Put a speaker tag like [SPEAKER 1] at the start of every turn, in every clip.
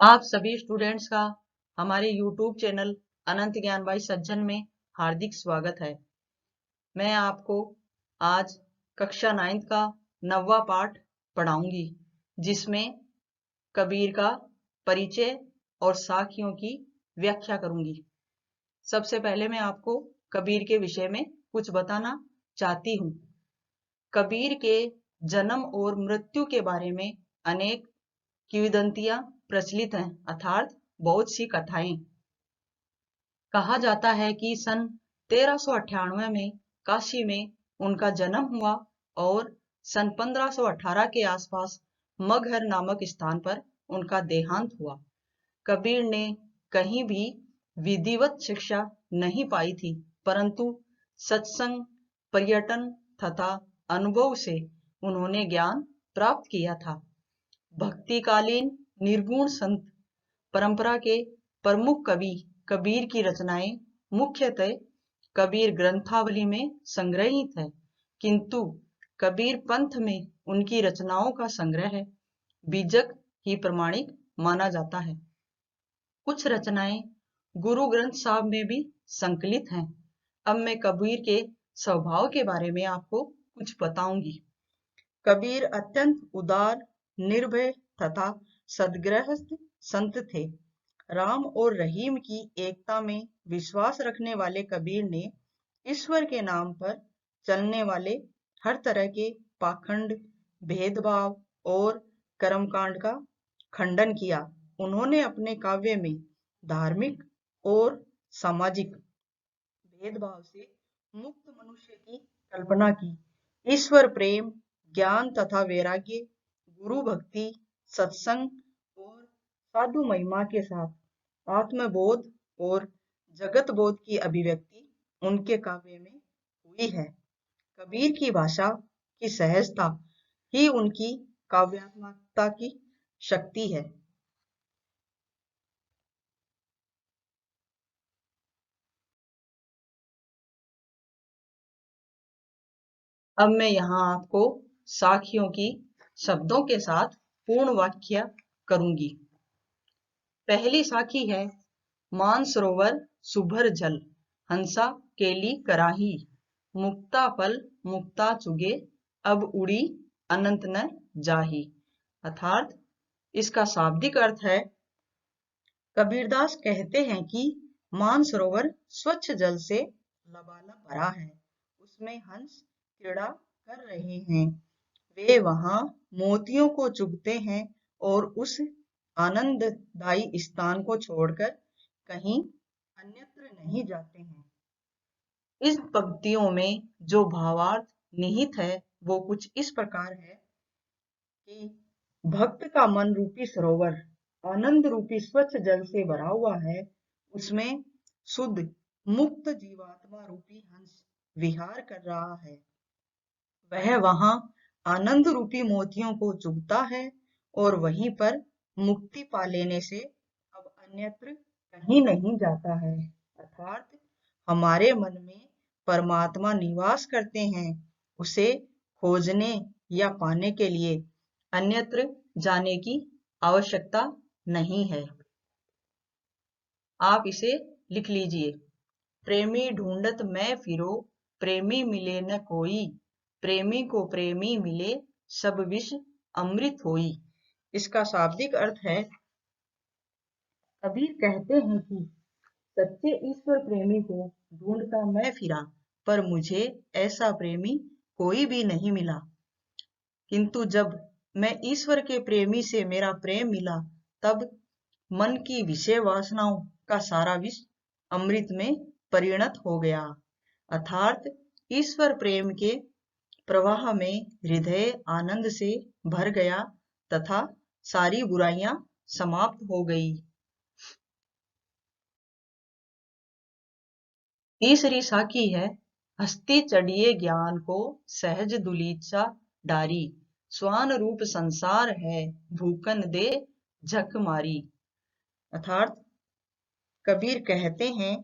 [SPEAKER 1] आप सभी स्टूडेंट्स का हमारे YouTube चैनल अनंत ज्ञान बाई सज्जन में हार्दिक स्वागत है। मैं आपको आज कक्षा 9 का 9वां पाठ पढ़ाऊंगी, जिसमें कबीर का परिचय और साखियों की व्याख्या करूंगी। सबसे पहले मैं आपको कबीर के विषय में कुछ बताना चाहती हूँ। कबीर के जन्म और मृत्यु के बारे में अनेक किंवदंतियां प्रचलित हैं, अर्थात बहुत सी कथाएं। कहा जाता है कि सन 1398 में काशी में उनका जन्म हुआ और सन 1518 के आसपास मगहर नामक स्थान पर उनका देहांत हुआ। कबीर ने कहीं भी विधिवत शिक्षा नहीं पाई थी, परंतु सत्संग, पर्यटन तथा अनुभव से उन्होंने ज्ञान प्राप्त किया था। भक्तिकालीन निर्गुण संत परंपरा के प्रमुख कवि कबीर की रचनाएं मुख्यतः कबीर ग्रंथावली में संग्रहित है, किंतु कबीर पंथ में उनकी रचनाओं का संग्रह बीजक ही प्रमाणिक माना जाता है। कुछ रचनाएं गुरु ग्रंथ साहब में भी संकलित हैं। अब मैं कबीर के स्वभाव के बारे में आपको कुछ बताऊंगी। कबीर अत्यंत उदार, निर्भय तथा सद्गृहस्थ संत थे। राम और रहीम की एकता में विश्वास रखने वाले कबीर ने ईश्वर के नाम पर चलने वाले हर तरह के पाखंड, भेदभाव और कर्मकांड का खंडन किया। उन्होंने अपने काव्य में धार्मिक और सामाजिक भेदभाव से मुक्त मनुष्य की कल्पना की। ईश्वर प्रेम, ज्ञान तथा वैराग्य, गुरु भक्ति, सत्संग और साधु महिमा के साथ आत्मबोध और जगत बोध की अभिव्यक्ति उनके काव्य में हुई है। कबीर की भाषा की सहजता ही उनकी काव्यात्मकता की शक्ति है। अब मैं यहाँ आपको साखियों की शब्दों के साथ पूर्ण व्याख्या करूंगी। पहली साखी है, मानसरोवर सुभर जल, हंसा केली कराही, मुक्ता फल मुक्ता चुगे, अब उड़ी अनंत न जाही। अर्थात इसका शाब्दिक अर्थ है, कबीरदास कहते हैं कि मानसरोवर स्वच्छ जल से लबालब भरा है, उसमें हंस क्रीड़ा कर रहे हैं। वे वहां मोतियों को चुगते हैं और उस आनंददायी स्थान को छोड़कर कहीं अन्यत्र नहीं जाते हैं। इस पंक्तियों में जो भावार्थ निहित है वो कुछ इस प्रकार है कि भक्त का मन रूपी सरोवर आनंद रूपी स्वच्छ जल से भरा हुआ है, उसमें शुद्ध मुक्त जीवात्मा रूपी हंस विहार कर रहा है। वह वहां आनंद रूपी मोतियों को चुगता है और वहीं पर मुक्ति पा लेने से अब अन्यत्र कहीं नहीं जाता है। अर्थात हमारे मन में परमात्मा निवास करते हैं, उसे खोजने या पाने के लिए अन्यत्र जाने की आवश्यकता नहीं है। आप इसे लिख लीजिए। प्रेमी ढूंढत मैं फिरो, प्रेमी मिले न कोई, प्रेमी को प्रेमी मिले, सब विष अमृत होई। इसका शाब्दिक अर्थ है, कबीर कहते हैं कि सच्चे ईश्वर प्रेमी को ढूंढता मैं फिरा, पर मुझे ऐसा प्रेमी कोई भी नहीं मिला। किंतु जब मैं ईश्वर के प्रेमी से मेरा प्रेम मिला, तब मन की विषय वासनाओं का सारा विष अमृत में परिणत हो गया। अर्थात ईश्वर प्रेम के प्रवाह में हृदय आनंद से भर गया तथा सारी बुराइयां समाप्त हो गई। तीसरी साखी है, हस्ती चढ़िए ज्ञान को सहज दुलीचा डारी, स्वान रूप संसार है भूकन दे झक मारी। अर्थात कबीर कहते हैं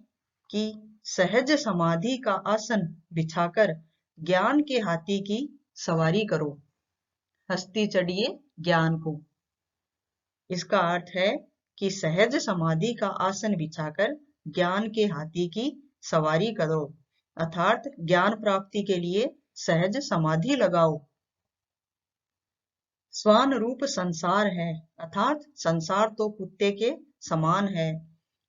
[SPEAKER 1] कि सहज समाधि का आसन बिछाकर ज्ञान के हाथी की सवारी करो, हस्ती चढ़िए ज्ञान को। इसका अर्थ है कि सहज समाधि का आसन बिछाकर ज्ञान के हाथी की सवारी करो, अर्थात ज्ञान प्राप्ति के लिए सहज समाधि लगाओ। स्वान रूप संसार है, अर्थात संसार तो कुत्ते के समान है।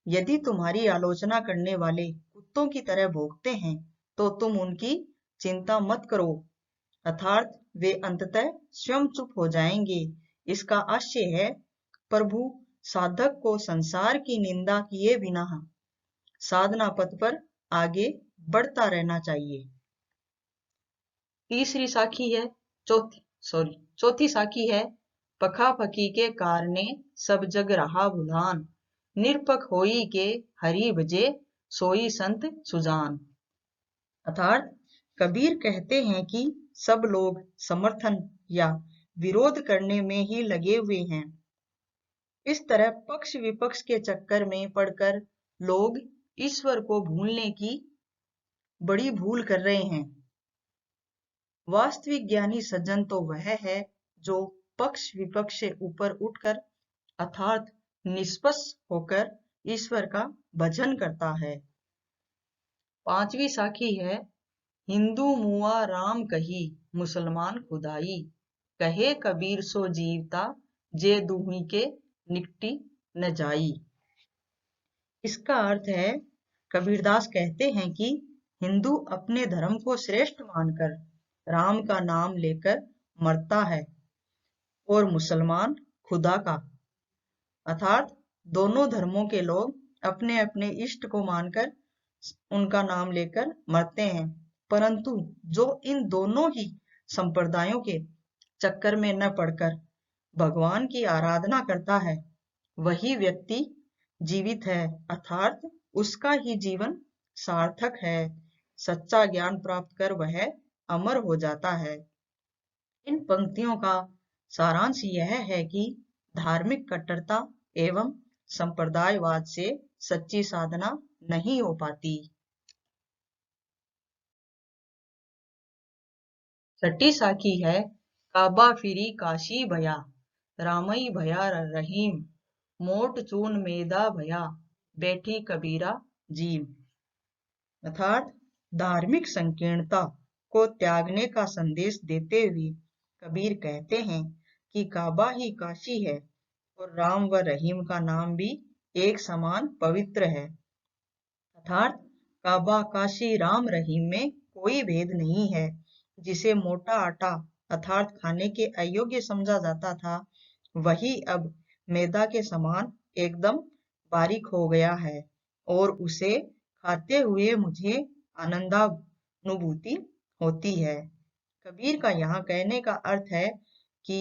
[SPEAKER 1] यदि तुम्हारी आलोचना करने वाले कुत्तों की तरह भौंकते हैं तो तुम उनकी चिंता मत करो, अर्थात वे अंततः स्वयं चुप हो जाएंगे। इसका आशय है प्रभु साधक को संसार की निंदा किए बिना साधना पथ पर आगे बढ़ता रहना चाहिए। तीसरी साखी है चौथी साखी है, पखा पखी के कारणे सब जग रहा भुलान, निरपक होई के हरि भजे सोई संत सुजान। अर्थात कबीर कहते हैं कि सब लोग समर्थन या विरोध करने में ही लगे हुए हैं। इस तरह पक्ष विपक्ष के चक्कर में पड़कर लोग ईश्वर को भूलने की बड़ी भूल कर रहे हैं। वास्तविक ज्ञानी सज्जन तो वह है जो पक्ष विपक्ष से ऊपर उठकर अर्थात निष्पक्ष होकर ईश्वर का भजन करता है। पांचवी साखी है, हिंदू मुआ राम कही मुसलमान खुदाई, कहे कबीर सो जीवता जे दुही के निकटी न जाई। इसका अर्थ है, कबीरदास कहते हैं कि हिंदू अपने धर्म को श्रेष्ठ मानकर राम का नाम लेकर मरता है और मुसलमान खुदा का, अर्थात दोनों धर्मों के लोग अपने अपने इष्ट को मानकर उनका नाम लेकर मरते हैं, परंतु जो इन दोनों ही संप्रदायों के चक्कर में न पड़कर भगवान की आराधना करता है वही व्यक्ति जीवित है, अर्थात उसका ही जीवन सार्थक है। सच्चा ज्ञान प्राप्त कर वह अमर हो जाता है। इन पंक्तियों का सारांश यह है कि धार्मिक कट्टरता एवं संप्रदायवाद से सच्ची साधना नहीं हो पाती। छठी साखी है, काबा फिरी काशी भया, रामई भया रहीम, मोट चून मेदा भया, बैठी कबीरा जीम। अर्थात धार्मिक संकीर्णता को त्यागने का संदेश देते हुए कबीर कहते हैं कि काबा ही काशी है और राम व रहीम का नाम भी एक समान पवित्र है, अर्थात काबा काशी राम रहीम में कोई भेद नहीं है। जिसे मोटा आटा अर्थात खाने के अयोग्य समझा जाता था वही अब मैदा के समान एकदम बारीक हो गया है और उसे खाते हुए मुझे आनंदानुभूति होती है। कबीर का यहाँ कहने का अर्थ है कि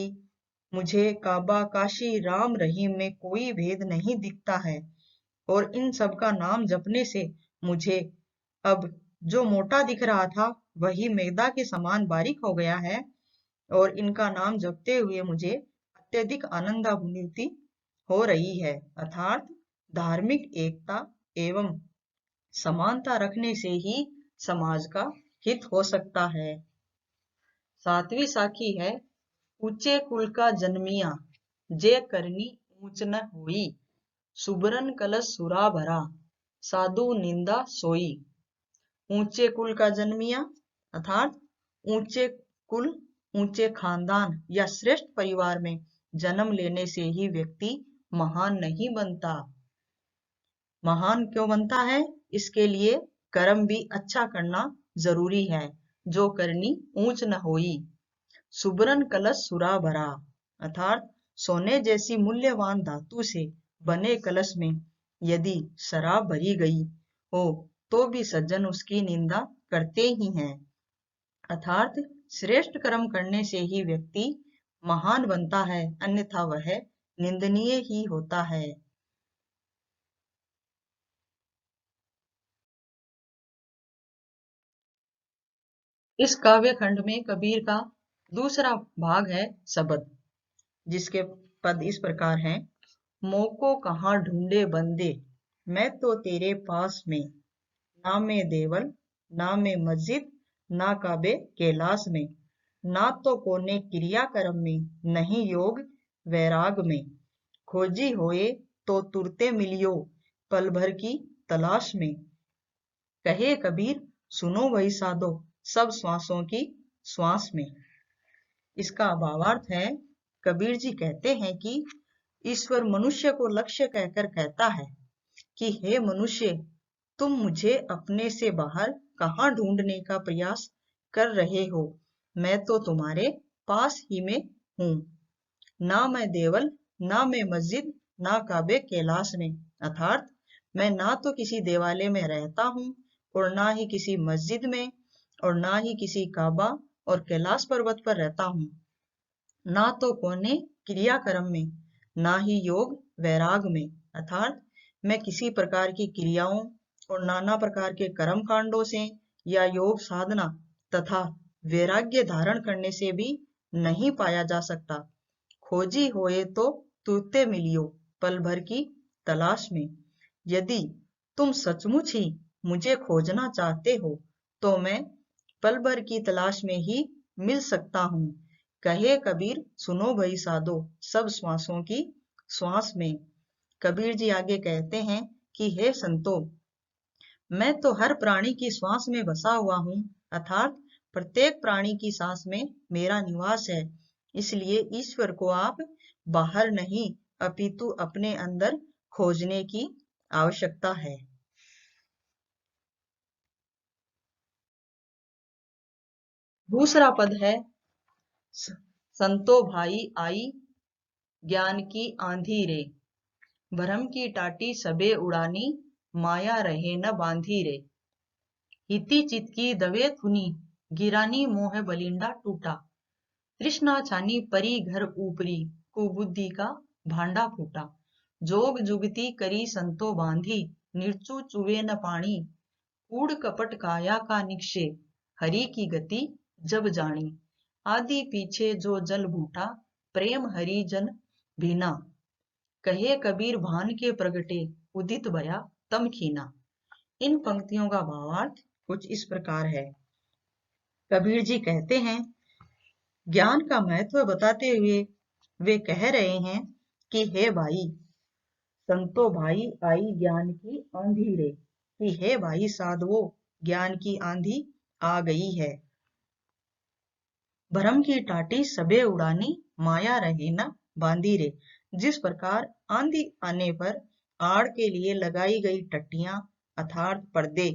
[SPEAKER 1] मुझे काबा काशी राम रहीम में कोई भेद नहीं दिखता है और इन सब का नाम जपने से मुझे अब जो मोटा दिख रहा था वही मैदा के समान बारीक हो गया है और इनका नाम जपते हुए मुझे अत्यधिक आनंदानुभूति हो रही है, अर्थात धार्मिक एकता एवं समानता रखने से ही समाज का हित हो सकता है। सातवीं साखी है, ऊंचे कुल का जन्मिया, जे करनी ऊंच न हुई, सुबरन कलश सुरा भरा, साधु निंदा सोई। ऊंचे कुल का जन्मिया अर्थात ऊंचे कुल ऊंचे खानदान या श्रेष्ठ परिवार में जन्म लेने से ही व्यक्ति महान नहीं बनता। महान क्यों बनता है? इसके लिए कर्म भी अच्छा करना जरूरी है। जो करनी ऊंच न होई। सुबरन कलश सुरा भरा अर्थात सोने जैसी मूल्यवान धातु से बने कलश में यदि शराब भरी गई हो तो भी सज्जन उसकी निंदा करते ही हैं, अर्थात श्रेष्ठ कर्म करने से ही व्यक्ति महान बनता है, अन्यथा वह निंदनीय ही होता है। इस काव्य खंड में कबीर का दूसरा भाग है शबद, जिसके पद इस प्रकार हैं। मोको कहाँ ढूंढे बंदे, मैं तो तेरे पास में, ना में देवल ना में मस्जिद ना काबे कैलाश में, ना तो कोने क्रिया कर्म में नहीं योग वैराग में, खोजी होए तो तुरते मिलियो पल भर की तलाश में। कहे कबीर सुनो भाई साधो सब श्वासों की श्वास में। इसका भावार्थ है, कबीर जी कहते हैं कि ईश्वर मनुष्य को लक्ष्य कहकर कहता है कि हे मनुष्य, तुम मुझे अपने से बाहर कहाँ ढूंढने का प्रयास कर रहे हो? मैं तो तुम्हारे पास ही में हूँ। ना मैं देवल, ना मैं मस्जिद, ना काबे कैलाश में। अर्थात मैं ना तो किसी देवालय में रहता हूँ और ना ही किसी मस्जिद में और ना ही किसी काबा और कैलाश पर्वत पर रहता हूँ। ना तो कोने क्रियाक्रम में, ना ही योग वैराग में। अर्थात मैं किसी प्रकार की क्रियाओं और नाना प्रकार के कर्म कांडों से या योग साधना तथा वैराग्य धारण करने से भी नहीं पाया जा सकता। खोजी होए तो तुरते मिलियो पल भर की तलाश में। यदि तुम सचमुच ही मुझे खोजना चाहते हो तो मैं पल भर की तलाश में ही मिल सकता हूँ। कहे कबीर सुनो भई साधो सब श्वासों की श्वास में। कबीर जी आगे कहते हैं कि हे संतो, मैं तो हर प्राणी की श्वास में बसा हुआ हूँ। अर्थात प्रत्येक प्राणी की सांस में मेरा निवास है। इसलिए ईश्वर को आप बाहर नहीं अपितु अपने अंदर खोजने की आवश्यकता है। दूसरा पद है, संतो भाई आई ज्ञान की आंधी रे, भ्रम की टाटी सबे उड़ानी, माया रहे न बांधी रे। हिती चित की दवे थुनी, गिरानी मोह बलिंडा टूटा। तृष्णा छानी परी घर ऊपरी, कुबुद्धि का भांडा फूटा। जोग जुगती करी संतो बांधी, निर्चु चुवे न पानी। कूड़ कपट काया का निक्षे, हरि की गति जब जानी। आदि पीछे जो जल बूटा, प्रेम हरि जन भीना। कहे कबीर भान के प्रगटे, उदित भया तम खीना। इन पंक्तियों का भावार्थ कुछ इस प्रकार है। कबीर जी कहते हैं, ज्ञान का महत्व बताते हुए वे कह रहे हैं कि हे भाई, संतो भाई आई ज्ञान की आंधी रे, कि हे भाई साधवो, ज्ञान की आंधी आ गई है। भ्रम की टाटी सबे उड़ानी, माया रहे न बांधी रे। जिस प्रकार आंधी आने पर आड़ के लिए लगाई गई टट्टियां अर्थात पर्दे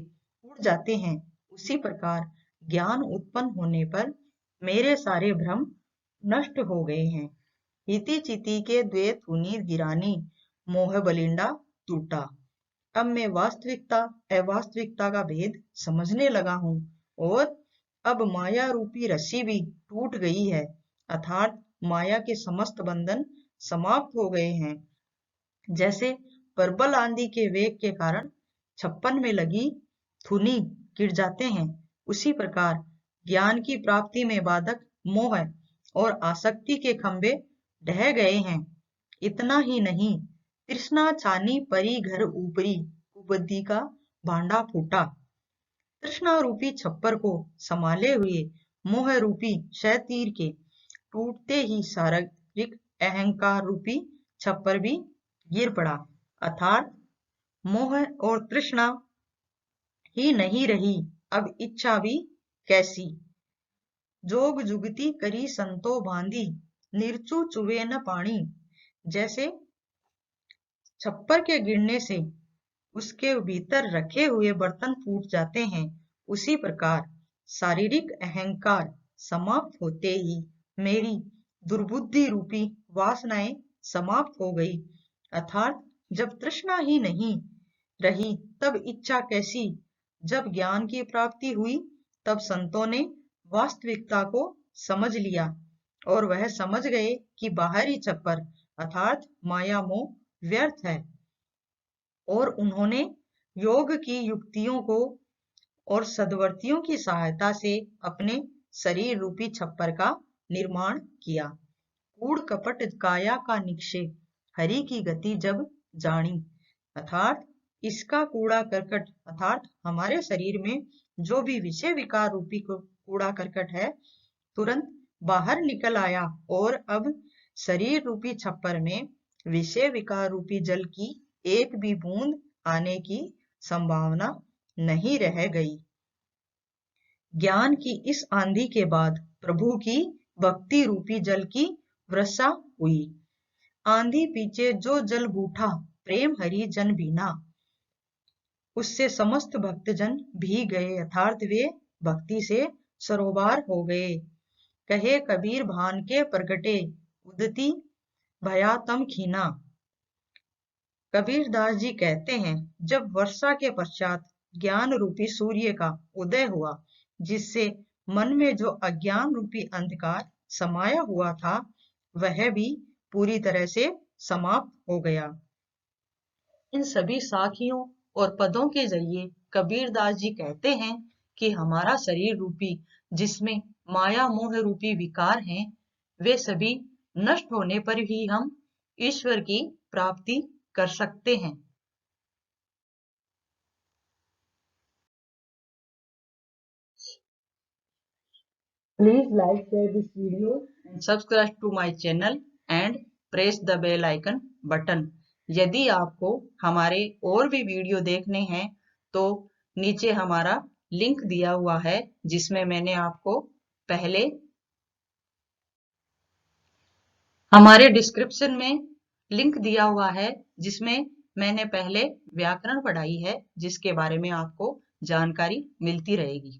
[SPEAKER 1] उड़ जाते हैं, उसी प्रकार ज्ञान उत्पन्न होने पर मेरे सारे भ्रम नष्ट हो गए हैं। हिति चिति के द्वैत हुनी गिरानी, मोह बलिंडा टूटा। अब मैं वास्तविकता अवास्तविकता का भेद समझने लगा हूँ और अब माया रूपी रस्सी भी टूट गई है। अर्थात माया के समस्त बंधन समाप्त हो गए हैं। जैसे प्रबल आंधी के वेग के कारण छप्पन में लगी थुनी गिर जाते हैं, उसी प्रकार ज्ञान की प्राप्ति में बाधक मोह और आसक्ति के खंभे ढह गए हैं। इतना ही नहीं, तृष्णा छानी परी घर ऊपरी, कुबुद्धि का भांडा फूटा। तृष्णा रूपी छप्पर को संभाले हुए मोह रूपी शैतीर के टूटते ही शारीरिक अहंकार रूपी छप्पर भी गिर पड़ा। अर्थात मोह और तृष्णा ही नहीं रही, अब इच्छा भी कैसी। जोग जुगती करी संतो बांधी, निर्चु चुवे न पानी। जैसे छप्पर के गिरने से उसके भीतर रखे हुए बर्तन फूट जाते हैं, उसी प्रकार शारीरिक अहंकार समाप्त होते ही मेरी दुर्बुद्धि रूपी वासनाएं समाप्त हो गई। अर्थात जब तृष्णा ही नहीं रही तब इच्छा कैसी। जब ज्ञान की प्राप्ति हुई तब संतों ने वास्तविकता को समझ लिया और वह समझ गए कि बाहरी छप्पर अर्थात माया मोह व्यर्थ है और उन्होंने योग की युक्तियों को और सद्वर्तियों की सहायता से अपने शरीर रूपी छप्पर का निर्माण किया। कूड़ कपट काया का निक्षेप, हरि की गति जब जानी। अर्थात इसका कूड़ा करकट अर्थात हमारे शरीर में जो भी विषय विकार रूपी कूड़ा करकट है, तुरंत बाहर निकल आया और अब शरीर रूपी छप्पर में विषय विकार रूपी जल की एक भी बूंद आने की संभावना नहीं रह गई। ज्ञान की इस आंधी के बाद प्रभु की भक्ति रूपी जल की वर्षा हुई। आंधी पीछे जो जल बूठा, प्रेम हरि जन बीना, उससे समस्त भक्तजन भीग गए, अर्थात वे भक्ति से सरोबार हो गए। कहे कबीर भान के प्रगटे, उदती भया तम खीना। कबीर दास जी कहते हैं, जब वर्षा के पश्चात ज्ञान रूपी सूर्य का उदय हुआ, जिससे मन में जो अज्ञान रूपी अंधकार समाया हुआ था, वह भी पूरी तरह से समाप्त हो गया। इन सभी साखियों और पदों के जरिए कबीर दास जी कहते हैं कि हमारा शरीर रूपी, जिसमें माया मोह रूपी विकार हैं, वे सभी नष्ट होने पर ही हम ईश्वर की प्राप्ति कर सकते हैं। Please like, share this video and subscribe to my channel and press the bell icon button. यदि आपको हमारे और भी वीडियो देखने हैं तो नीचे हमारा लिंक दिया हुआ है, जिसमें मैंने आपको पहले हमारे डिस्क्रिप्शन में लिंक दिया हुआ है, जिसमें मैंने पहले व्याकरण पढ़ाई है, जिसके बारे में आपको जानकारी मिलती रहेगी।